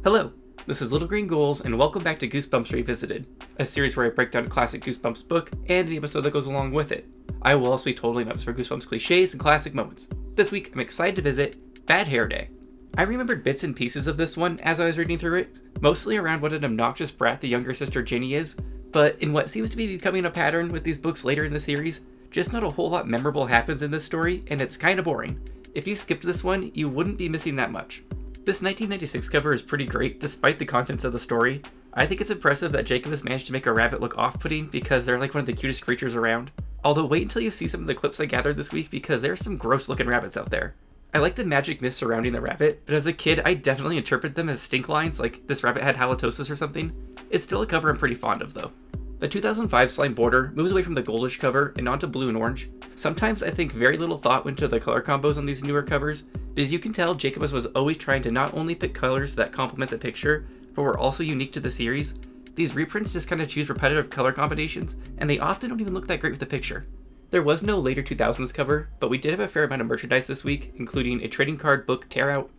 Hello, this is Little Green Ghouls, and welcome back to Goosebumps Revisited, a series where I break down a classic Goosebumps book and the episode that goes along with it. I will also be totaling ups for Goosebumps cliches and classic moments. This week, I'm excited to visit Bad Hair Day. I remembered bits and pieces of this one as I was reading through it, mostly around what an obnoxious brat the younger sister Ginny is, but in what seems to be becoming a pattern with these books later in the series, just not a whole lot memorable happens in this story, and it's kinda boring. If you skipped this one, you wouldn't be missing that much. This 1996 cover is pretty great, despite the contents of the story. I think it's impressive that Jacob has managed to make a rabbit look off-putting because they're like one of the cutest creatures around. Although wait until you see some of the clips I gathered this week because there's some gross looking rabbits out there. I like the magic mist surrounding the rabbit, but as a kid I definitely interpret them as stink lines, like this rabbit had halitosis or something. It's still a cover I'm pretty fond of though. The 2005 slime border moves away from the goldish cover and onto blue and orange. Sometimes I think very little thought went to the color combos on these newer covers, but as you can tell, Jacob was always trying to not only pick colors that complement the picture, but were also unique to the series. These reprints just kind of choose repetitive color combinations, and they often don't even look that great with the picture. There was no later 2000s cover, but we did have a fair amount of merchandise this week, including a trading card book tear out.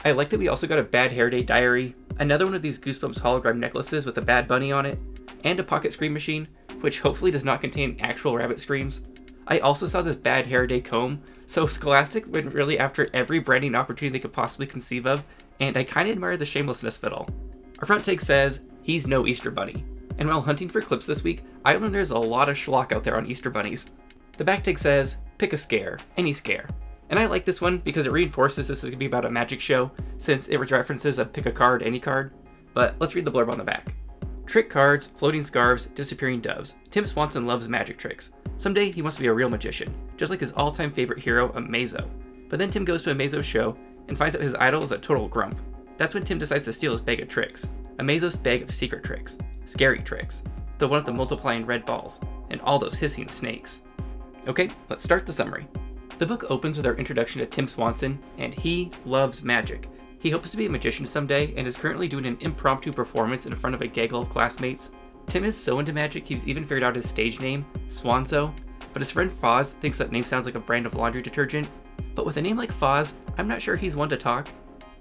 I like that we also got a Bad Hair Day diary, another one of these Goosebumps hologram necklaces with a bad bunny on it, and a pocket scream machine, which hopefully does not contain actual rabbit screams. I also saw this Bad Hair Day comb, so Scholastic went really after every branding opportunity they could possibly conceive of, and I kinda admire the shamelessness of it all. Our front take says, he's no Easter bunny. And while hunting for clips this week, I learned there's a lot of schlock out there on Easter bunnies. The back take says, pick a scare, any scare. And I like this one because it reinforces this is gonna be about a magic show, since it references a pick a card, any card. But let's read the blurb on the back. Trick cards, floating scarves, disappearing doves. Tim Swanson loves magic tricks. Someday he wants to be a real magician, just like his all-time favorite hero, Amazo. But then Tim goes to Amazo's show and finds out his idol is a total grump. That's when Tim decides to steal his bag of tricks. Amazo's bag of secret tricks, scary tricks, the one with the multiplying red balls, and all those hissing snakes. Okay, let's start the summary. The book opens with our introduction to Tim Swanson, and he loves magic. He hopes to be a magician someday and is currently doing an impromptu performance in front of a gaggle of classmates. Tim is so into magic he's even figured out his stage name, Swanzo, but his friend Foz thinks that name sounds like a brand of laundry detergent. But with a name like Foz, I'm not sure he's one to talk.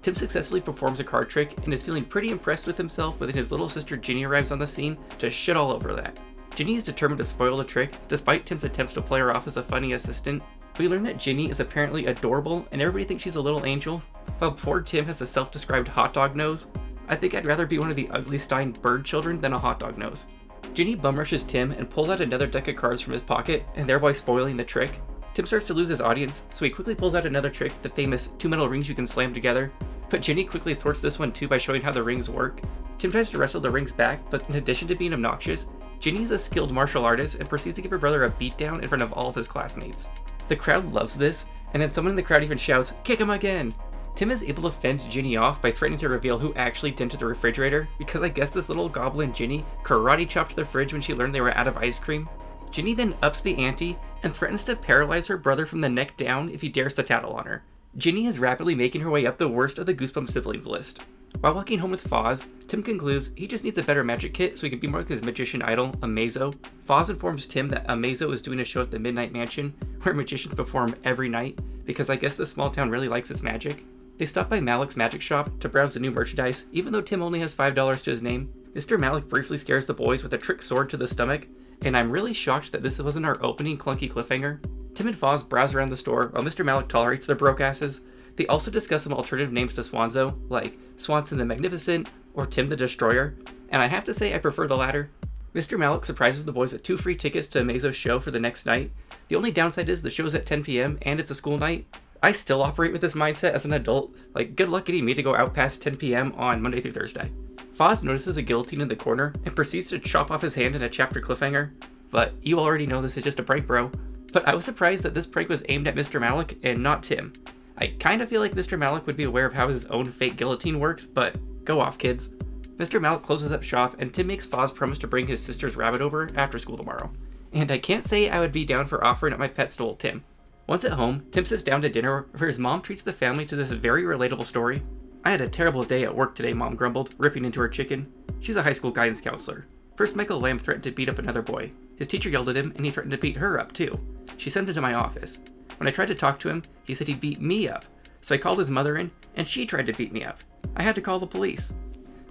Tim successfully performs a card trick and is feeling pretty impressed with himself when his little sister Ginny arrives on the scene to shit all over that. Ginny is determined to spoil the trick, despite Tim's attempts to play her off as a funny assistant. We learn that Ginny is apparently adorable and everybody thinks she's a little angel, while poor Tim has the self-described hot dog nose. I think I'd rather be one of the ugly Stein bird children than a hot dog nose. Ginny bum rushes Tim and pulls out another deck of cards from his pocket, and thereby spoiling the trick. Tim starts to lose his audience, so he quickly pulls out another trick, the famous 2 metal rings you can slam together. But Ginny quickly thwarts this one too by showing how the rings work. Tim tries to wrestle the rings back, but in addition to being obnoxious, Ginny is a skilled martial artist and proceeds to give her brother a beatdown in front of all of his classmates. The crowd loves this, and then someone in the crowd even shouts, "Kick him again!" Tim is able to fend Ginny off by threatening to reveal who actually dented the refrigerator, because I guess this little goblin Ginny karate chopped the fridge when she learned they were out of ice cream. Ginny then ups the ante and threatens to paralyze her brother from the neck down if he dares to tattle on her. Ginny is rapidly making her way up the worst of the Goosebumps siblings list. While walking home with Foz, Tim concludes he just needs a better magic kit so he can be more like his magician idol, Amazo. Foz informs Tim that Amazo is doing a show at the Midnight Mansion, where magicians perform every night, because I guess this small town really likes its magic. They stop by Malik's magic shop to browse the new merchandise, even though Tim only has $5 to his name. Mr. Malik briefly scares the boys with a trick sword to the stomach, and I'm really shocked that this wasn't our opening clunky cliffhanger. Tim and Foz browse around the store while Mr. Malik tolerates their broke asses. They also discuss some alternative names to Swanzo, like Swanson the Magnificent or Tim the Destroyer, and I have to say I prefer the latter. Mr. Malik surprises the boys with 2 free tickets to Amazo's show for the next night. The only downside is the show's at 10 p.m. and it's a school night. I still operate with this mindset as an adult, like good luck getting me to go out past 10 p.m. on Monday through Thursday. Foz notices a guillotine in the corner and proceeds to chop off his hand in a chapter cliffhanger, but you already know this is just a prank, bro. But I was surprised that this prank was aimed at Mr. Malik and not Tim. I kinda feel like Mr. Malik would be aware of how his own fake guillotine works, but go off, kids. Mr. Malik closes up shop and Tim makes Foz promise to bring his sister's rabbit over after school tomorrow. And I can't say I would be down for offering up my pets to old Tim. Once at home, Tim sits down to dinner where his mom treats the family to this very relatable story. "I had a terrible day at work today," Mom grumbled, ripping into her chicken. She's a high school guidance counselor. First, Michael Lamb threatened to beat up another boy. His teacher yelled at him and he threatened to beat her up too. She sent him to my office. When I tried to talk to him, he said he'd beat me up. So I called his mother in, and she tried to beat me up. I had to call the police.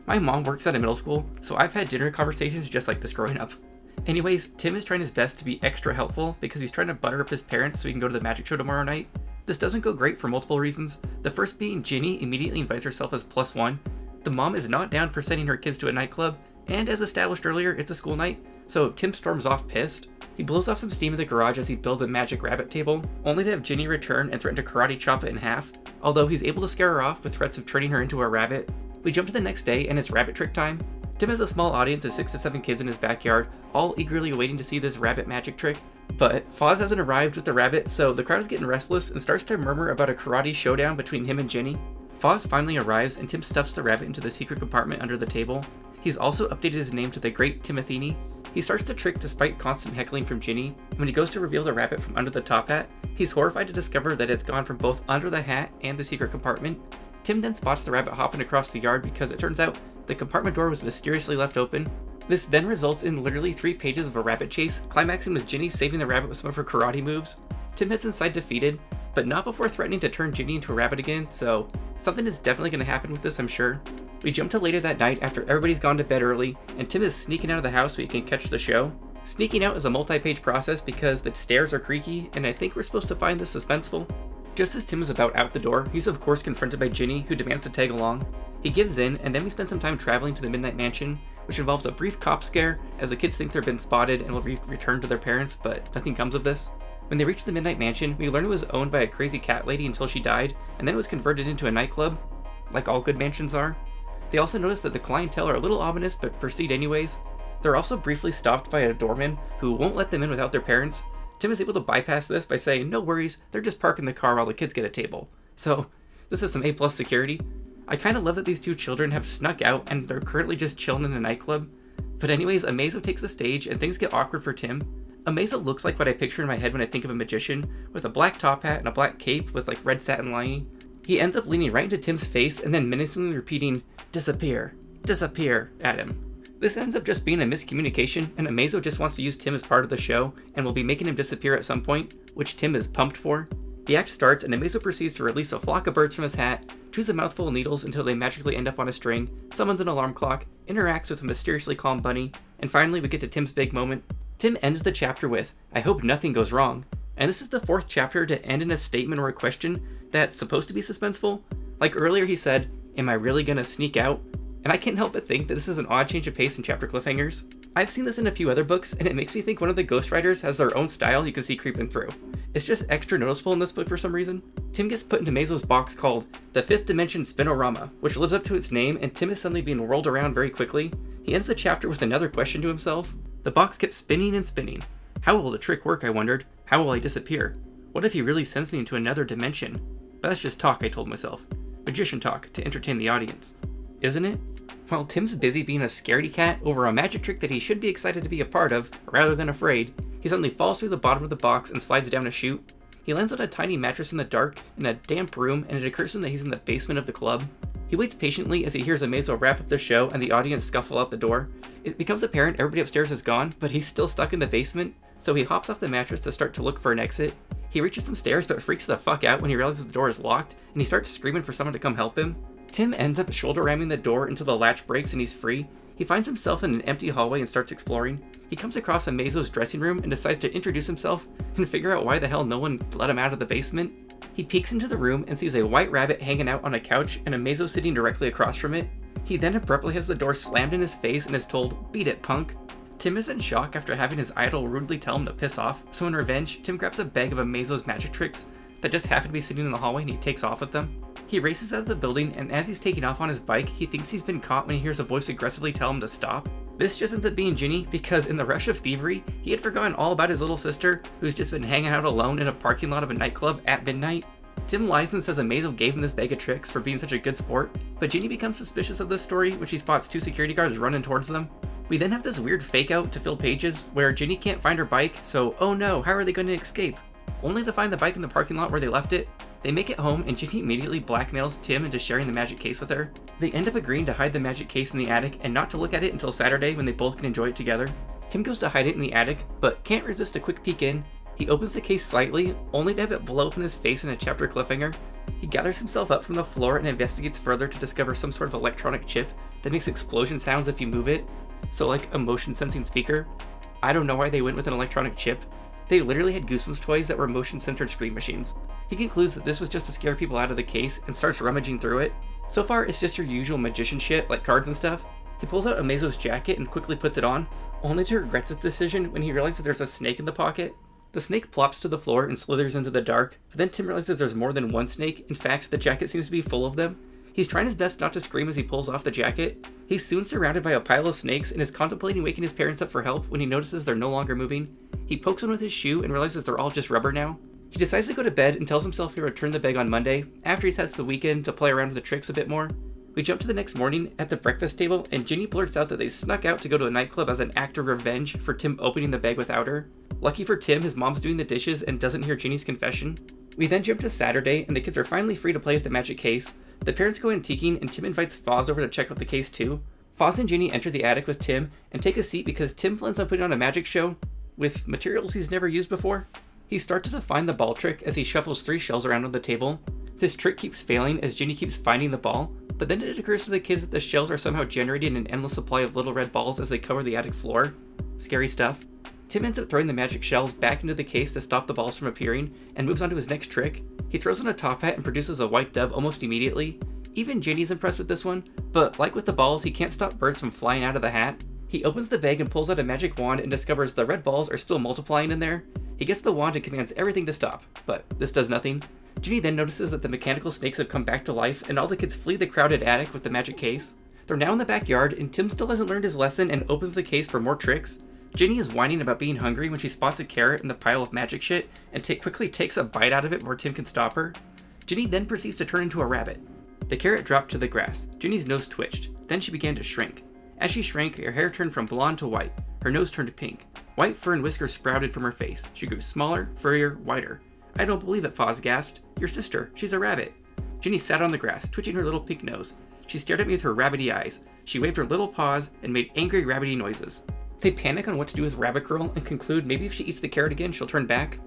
My mom works at a middle school, so I've had dinner conversations just like this growing up. Anyways, Tim is trying his best to be extra helpful because he's trying to butter up his parents so he can go to the magic show tomorrow night. This doesn't go great for multiple reasons. The first being Ginny immediately invites herself as +1. The mom is not down for sending her kids to a nightclub, and as established earlier, it's a school night, so Tim storms off pissed. He blows off some steam in the garage as he builds a magic rabbit table, only to have Ginny return and threaten to karate chop it in half, although he's able to scare her off with threats of turning her into a rabbit. We jump to the next day and it's rabbit trick time. Tim has a small audience of 6 to 7 kids in his backyard, all eagerly waiting to see this rabbit magic trick. But Foz hasn't arrived with the rabbit, so the crowd is getting restless and starts to murmur about a karate showdown between him and Ginny. Foz finally arrives and Tim stuffs the rabbit into the secret compartment under the table. He's also updated his name to the Great Timothini. He starts to trick despite constant heckling from Ginny. When he goes to reveal the rabbit from under the top hat, he's horrified to discover that it's gone from both under the hat and the secret compartment. Tim then spots the rabbit hopping across the yard because it turns out the compartment door was mysteriously left open. This then results in literally 3 pages of a rabbit chase, climaxing with Ginny saving the rabbit with some of her karate moves. Tim heads inside defeated, but not before threatening to turn Ginny into a rabbit again, so something is definitely going to happen with this, I'm sure. We jump to later that night after everybody's gone to bed early, and Tim is sneaking out of the house so he can catch the show. Sneaking out is a multi-page process because the stairs are creaky, and I think we're supposed to find this suspenseful. Just as Tim is about out the door, he's of course confronted by Ginny, who demands to tag along. He gives in, and then we spend some time traveling to the Midnight Mansion, which involves a brief cop scare as the kids think they've been spotted and will return to their parents, but nothing comes of this. When they reach the Midnight Mansion, we learn it was owned by a crazy cat lady until she died, and then it was converted into a nightclub, like all good mansions are. They also notice that the clientele are a little ominous but proceed anyways. They're also briefly stopped by a doorman who won't let them in without their parents. Tim is able to bypass this by saying, no worries, they're just parking the car while the kids get a table. So, this is some A+ security. I kinda love that these 2 children have snuck out and they're currently just chilling in a nightclub. But anyways, Amazo takes the stage and things get awkward for Tim. Amazo looks like what I picture in my head when I think of a magician, with a black top hat and a black cape with like red satin lining. He ends up leaning right into Tim's face and then menacingly repeating, disappear, disappear, at him. This ends up just being a miscommunication, and Amazo just wants to use Tim as part of the show, and will be making him disappear at some point, which Tim is pumped for. The act starts, and Amazo proceeds to release a flock of birds from his hat, chews a mouthful of needles until they magically end up on a string, summons an alarm clock, interacts with a mysteriously calm bunny, and finally we get to Tim's big moment. Tim ends the chapter with, I hope nothing goes wrong. And this is the 4th chapter to end in a statement or a question that's supposed to be suspenseful. Like earlier he said, am I really gonna sneak out? And I can't help but think that this is an odd change of pace in chapter cliffhangers. I've seen this in a few other books, and it makes me think one of the ghostwriters has their own style you can see creeping through. It's just extra noticeable in this book for some reason. Tim gets put into Mazo's box called the 5th Dimension Spinorama, which lives up to its name, and Tim is suddenly being whirled around very quickly. He ends the chapter with another question to himself. The box kept spinning and spinning. How will the trick work, I wondered? How will I disappear? What if he really sends me into another dimension? But that's just talk, I told myself. Magician talk to entertain the audience. Isn't it? While Tim's busy being a scaredy cat over a magic trick that he should be excited to be a part of, rather than afraid, he suddenly falls through the bottom of the box and slides down a chute. He lands on a tiny mattress in the dark, in a damp room, and it occurs to him that he's in the basement of the club. He waits patiently as he hears Amazo wrap up the show and the audience scuffle out the door. It becomes apparent everybody upstairs is gone, but he's still stuck in the basement, so he hops off the mattress to start to look for an exit. He reaches some stairs but freaks the fuck out when he realizes the door is locked, and he starts screaming for someone to come help him. Tim ends up shoulder ramming the door until the latch breaks and he's free. He finds himself in an empty hallway and starts exploring. He comes across Amazo's dressing room and decides to introduce himself and figure out why the hell no one let him out of the basement. He peeks into the room and sees a white rabbit hanging out on a couch and Amazo sitting directly across from it. He then abruptly has the door slammed in his face and is told, beat it, punk. Tim is in shock after having his idol rudely tell him to piss off, so in revenge, Tim grabs a bag of Amazo's magic tricks that just happen to be sitting in the hallway and he takes off with them. He races out of the building, and as he's taking off on his bike, he thinks he's been caught when he hears a voice aggressively tell him to stop. This just ends up being Ginny, because in the rush of thievery, he had forgotten all about his little sister, who's just been hanging out alone in a parking lot of a nightclub at midnight. Tim lies and says Amazo gave him this bag of tricks for being such a good sport, but Ginny becomes suspicious of this story when she spots 2 security guards running towards them. We then have this weird fake out to fill pages, where Ginny can't find her bike, so oh no, how are they going to escape? Only to find the bike in the parking lot where they left it. They make it home and Ginny immediately blackmails Tim into sharing the magic case with her. They end up agreeing to hide the magic case in the attic and not to look at it until Saturday when they both can enjoy it together. Tim goes to hide it in the attic, but can't resist a quick peek in. He opens the case slightly, only to have it blow up in his face in a chapter cliffhanger. He gathers himself up from the floor and investigates further to discover some sort of electronic chip that makes explosion sounds if you move it. So like a motion sensing speaker. I don't know why they went with an electronic chip. They literally had Goosebumps toys that were motion censored scream machines. He concludes that this was just to scare people out of the case and starts rummaging through it. So far it's just your usual magician shit like cards and stuff. He pulls out Amazo's jacket and quickly puts it on, only to regret this decision when he realizes there's a snake in the pocket. The snake plops to the floor and slithers into the dark, but then Tim realizes there's more than one snake. In fact, the jacket seems to be full of them. He's trying his best not to scream as he pulls off the jacket. He's soon surrounded by a pile of snakes and is contemplating waking his parents up for help when he notices they're no longer moving. He pokes one with his shoe and realizes they're all just rubber now. He decides to go to bed and tells himself he'll return the bag on Monday, after he's had the weekend to play around with the tricks a bit more. We jump to the next morning at the breakfast table, and Ginny blurts out that they snuck out to go to a nightclub as an act of revenge for Tim opening the bag without her. Lucky for Tim, his mom's doing the dishes and doesn't hear Ginny's confession. We then jump to Saturday, and the kids are finally free to play with the magic case. The parents go antiquing, and Tim invites Foz over to check out the case too. Foz and Ginny enter the attic with Tim and take a seat because Tim plans on putting on a magic show with materials he's never used before. He starts to define the ball trick as he shuffles 3 shells around on the table. This trick keeps failing as Ginny keeps finding the ball, but then it occurs to the kids that the shells are somehow generating an endless supply of little red balls as they cover the attic floor. Scary stuff. Tim ends up throwing the magic shells back into the case to stop the balls from appearing and moves on to his next trick. He throws on a top hat and produces a white dove almost immediately. Even Ginny's impressed with this one, but like with the balls, he can't stop birds from flying out of the hat. He opens the bag and pulls out a magic wand and discovers the red balls are still multiplying in there. He gets the wand and commands everything to stop, but this does nothing. Ginny then notices that the mechanical snakes have come back to life and all the kids flee the crowded attic with the magic case. They're now in the backyard and Tim still hasn't learned his lesson and opens the case for more tricks. Ginny is whining about being hungry when she spots a carrot in the pile of magic shit and quickly takes a bite out of it before Tim can stop her. Ginny then proceeds to turn into a rabbit. The carrot dropped to the grass. Ginny's nose twitched. Then she began to shrink. As she shrank, her hair turned from blonde to white. Her nose turned pink. White fur and whiskers sprouted from her face. She grew smaller, furrier, whiter. I don't believe it, Foz gasped. Your sister. She's a rabbit. Ginny sat on the grass, twitching her little pink nose. She stared at me with her rabbity eyes. She waved her little paws and made angry rabbity noises. They panic on what to do with Rabbit Girl and conclude maybe if she eats the carrot again, she'll turn back.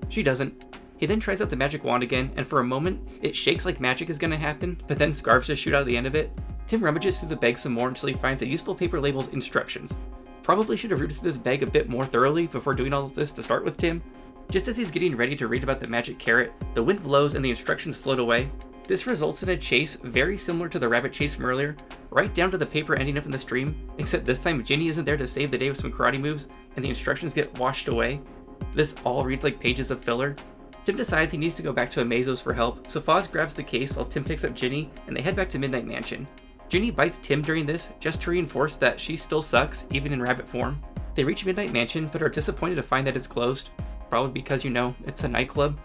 She doesn't. He then tries out the magic wand again, and for a moment, it shakes like magic is gonna happen, but then scarves just shoot out of the end of it. Tim rummages through the bag some more until he finds a useful paper labeled instructions. Probably should have rooted through this bag a bit more thoroughly before doing all of this to start with Tim. Just as he's getting ready to read about the magic carrot, the wind blows and the instructions float away. This results in a chase very similar to the rabbit chase from earlier, right down to the paper ending up in the stream, except this time Ginny isn't there to save the day with some karate moves, and the instructions get washed away. This all reads like pages of filler. Tim decides he needs to go back to Amazo's for help, so Foz grabs the case while Tim picks up Ginny, and they head back to Midnight Mansion. Ginny bites Tim during this, just to reinforce that she still sucks, even in rabbit form. They reach Midnight Mansion, but are disappointed to find that it's closed. Probably because, you know, it's a nightclub.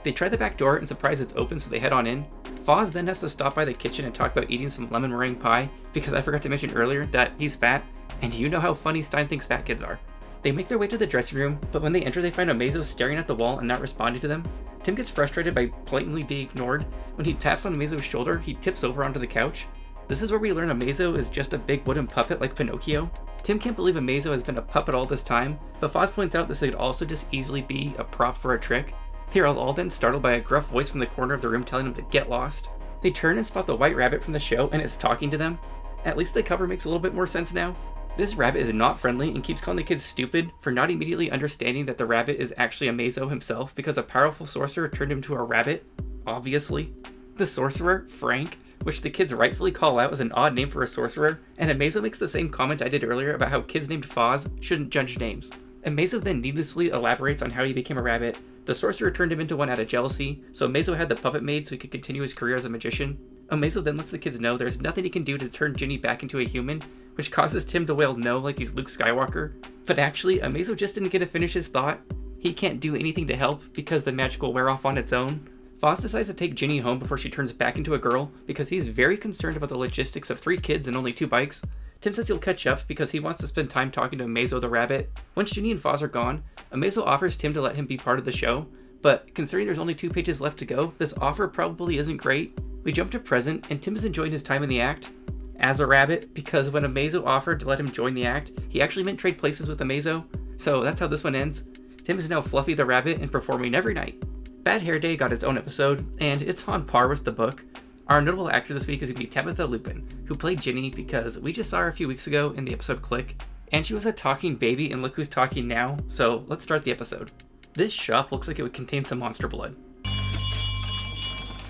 They try the back door and surprise it's open, so they head on in. Foz then has to stop by the kitchen and talk about eating some lemon meringue pie, because I forgot to mention earlier that he's fat, and you know how funny Stein thinks fat kids are. They make their way to the dressing room, but when they enter they find Amazo staring at the wall and not responding to them. Tim gets frustrated by blatantly being ignored. When he taps on Amazo's shoulder, he tips over onto the couch. This is where we learn Amazo is just a big wooden puppet like Pinocchio. Tim can't believe Amazo has been a puppet all this time, but Foz points out this could also just easily be a prop for a trick. They are all then startled by a gruff voice from the corner of the room telling them to get lost. They turn and spot the white rabbit from the show and it's talking to them. At least the cover makes a little bit more sense now. This rabbit is not friendly and keeps calling the kids stupid for not immediately understanding that the rabbit is actually Amazo himself because a powerful sorcerer turned him to a rabbit, obviously. The sorcerer, Frank, which the kids rightfully call out as an odd name for a sorcerer, and Amazo makes the same comment I did earlier about how kids named Foz shouldn't judge names. Amazo then needlessly elaborates on how he became a rabbit. The sorcerer turned him into one out of jealousy, so Amazo had the puppet made so he could continue his career as a magician. Amazo then lets the kids know there's nothing he can do to turn Ginny back into a human, which causes Tim to wail no like he's Luke Skywalker. But actually, Amazo just didn't get to finish his thought. He can't do anything to help because the magic will wear off on its own. Foz decides to take Ginny home before she turns back into a girl because he's very concerned about the logistics of 3 kids and only 2 bikes. Tim says he'll catch up because he wants to spend time talking to Amazo the rabbit. Once Ginny and Foz are gone, Amazo offers Tim to let him be part of the show, but considering there's only 2 pages left to go, this offer probably isn't great. We jump to present, and Tim is enjoying his time in the act as a rabbit, because when Amazo offered to let him join the act, he actually meant trade places with Amazo, so that's how this one ends. Tim is now Fluffy the rabbit and performing every night. Bad Hair Day got its own episode, and it's on par with the book. Our notable actor this week is going to be Tabitha Lupin, who played Ginny because we just saw her a few weeks ago in the episode Click, and she was a talking baby, and look who's talking now, so let's start the episode. This shop looks like it would contain some monster blood.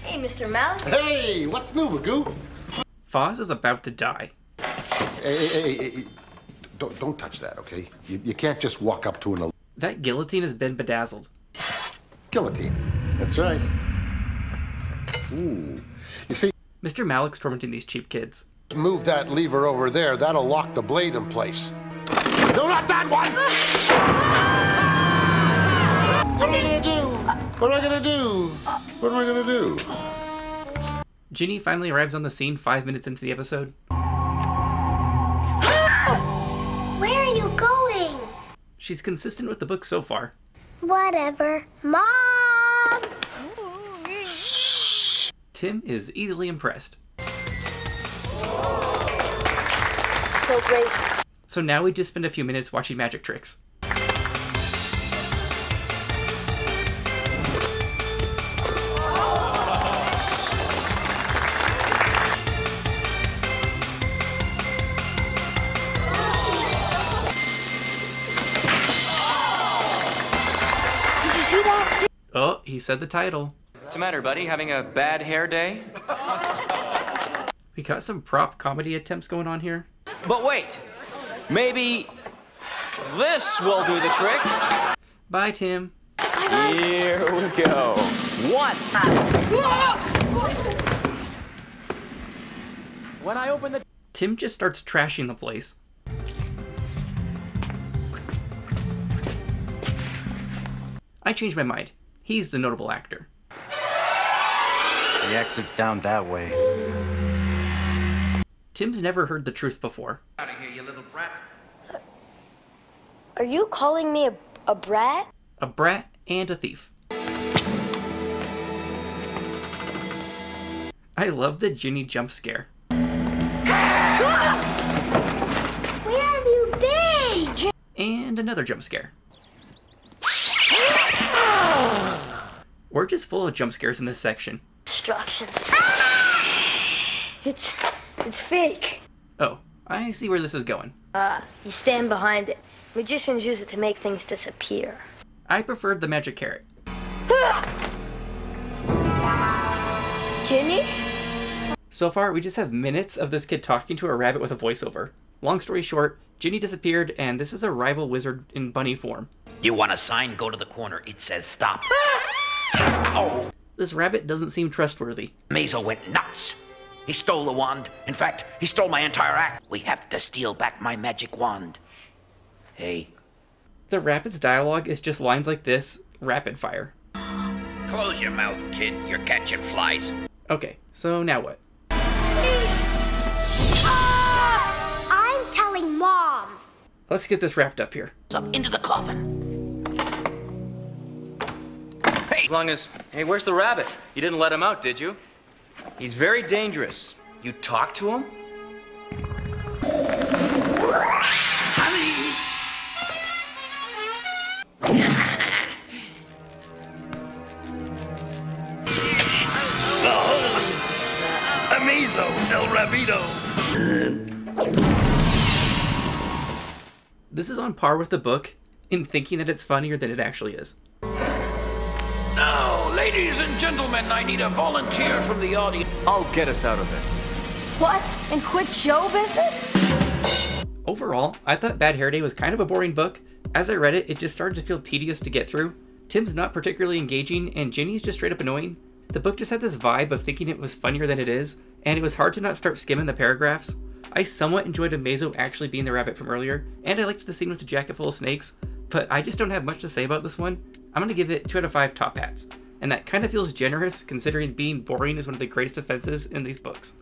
Hey, Mr. Malik. Hey, what's new, Magoo? Foz is about to die. Hey. Don't touch that, okay? You can't just walk up to an... That guillotine has been bedazzled. Guillotine. That's right. Ooh. You see... Mr. Malik's tormenting these cheap kids. Move that lever over there. That'll lock the blade in place. No, not that one! What am I gonna do? What am I gonna do? What am I gonna do? Ginny finally arrives on the scene 5 minutes into the episode. Where are you going? She's consistent with the book so far. Whatever. Mom! Tim is easily impressed. So great. So now we just spend a few minutes watching magic tricks. Oh, he said the title. What's the matter, buddy? Having a bad hair day? We got some prop comedy attempts going on here. But wait, maybe this will do the trick. Bye, Tim. Here we go. One. When I open the... Tim just starts trashing the place. I changed my mind. He's the notable actor. The exit's down that way. Tim's never heard the truth before. Out of here, you little brat. Are you calling me a brat? A brat and a thief. I love the Ginny jump scare. Where have you been? And another jump scare. We're just full of jump scares in this section. Instructions. It's fake. Oh, I see where this is going. You stand behind it. Magicians use it to make things disappear. I preferred the magic carrot. Ginny? So far, we just have minutes of this kid talking to a rabbit with a voiceover. Long story short, Ginny disappeared, and this is a rival wizard in bunny form. You want a sign? Go to the corner. It says stop. Ow! This rabbit doesn't seem trustworthy. Mazo went nuts. He stole the wand. In fact, he stole my entire act. We have to steal back my magic wand. Hey. The rabbit's dialogue is just lines like this, rapid fire. Close your mouth, kid. You're catching flies. Okay, so now what? I'm telling Mom. Let's get this wrapped up here. Up into the coffin. Hey! As long as... Hey, where's the rabbit? You didn't let him out, did you? He's very dangerous. You talked to him? Amazo El Rabito. This is on par with the book in thinking that it's funnier than it actually is. Now, ladies and gentlemen, I need a volunteer from the audience. I'll get us out of this. What? And quit show business? Overall, I thought Bad Hair Day was kind of a boring book. As I read it, it just started to feel tedious to get through. Tim's not particularly engaging, and Ginny's just straight up annoying. The book just had this vibe of thinking it was funnier than it is, and it was hard to not start skimming the paragraphs. I somewhat enjoyed Amazo actually being the rabbit from earlier, and I liked the scene with the jacket full of snakes, but I just don't have much to say about this one. I'm gonna give it 2 out of 5 top hats, and that kind of feels generous considering being boring is one of the greatest offenses in these books.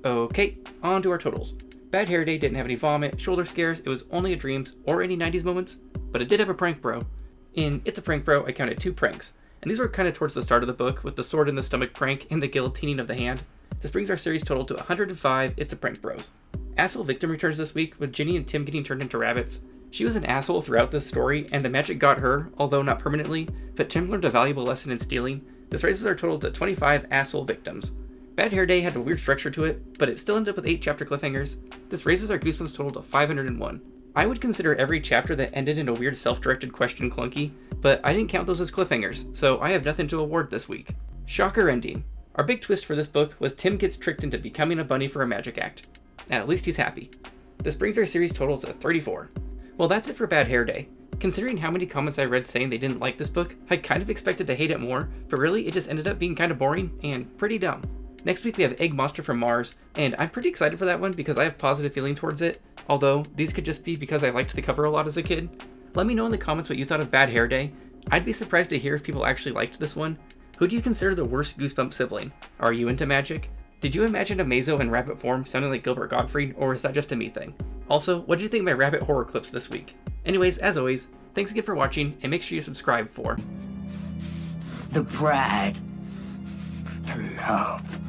Okay, on to our totals. Bad Hair Day didn't have any vomit, shoulder scares, it was only a dreams, or any 90s moments, but it did have a prank bro. In It's a Prank Bro, I counted 2 pranks, and these were kind of towards the start of the book with the sword in the stomach prank and the guillotining of the hand. This brings our series total to 105 It's a Prank Bros. Asshole Victim returns this week with Ginny and Tim getting turned into rabbits, She was an asshole throughout this story, and the magic got her, although not permanently, but Tim learned a valuable lesson in stealing. This raises our total to 25 asshole victims. Bad Hair Day had a weird structure to it, but it still ended up with 8 chapter cliffhangers. This raises our Goosebumps total to 501. I would consider every chapter that ended in a weird self-directed question clunky, but I didn't count those as cliffhangers, so I have nothing to award this week. Shocker ending. Our big twist for this book was Tim gets tricked into becoming a bunny for a magic act. And at least he's happy. This brings our series total to 34. Well, that's it for Bad Hair Day. Considering how many comments I read saying they didn't like this book, I kind of expected to hate it more, but really it just ended up being kind of boring and pretty dumb. Next week we have Egg Monster from Mars, and I'm pretty excited for that one because I have positive feeling towards it, although these could just be because I liked the cover a lot as a kid. Let me know in the comments what you thought of Bad Hair Day. I'd be surprised to hear if people actually liked this one. Who do you consider the worst Goosebumps sibling? Are you into magic? Did you imagine a Mazo in rabbit form sounding like Gilbert Gottfried, or is that just a me thing? Also, what did you think of my rabbit horror clips this week? Anyways, as always, thanks again for watching, and make sure you subscribe for The pride, the love,